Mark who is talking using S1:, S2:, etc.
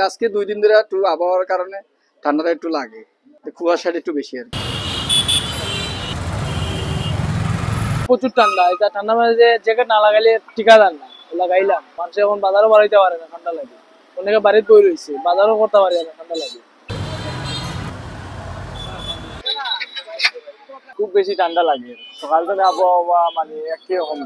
S1: আজকে 2 দিন ধরে একটু আবহাওয়ার কারণে ঠান্ডাটা একটু লাগে, কুয়াশাটা একটু বেশি আর কি।
S2: প্রচুর ঠান্ডা, এটা ঠান্ডা মানে যে জ্যাকেট না লাগাইলে ঠিকাদার না, লাগাইলাম মানুষ এখন বাজারও বাড়াইতে পারে না ঠান্ডা লাগে, অনেকে বাড়িতে বই রয়েছে বাজারও করতে পারে না ঠান্ডা লাগে, খুব বেশি ঠান্ডা লাগে। সকাল থেকে আবহাওয়া মানে একই রকম।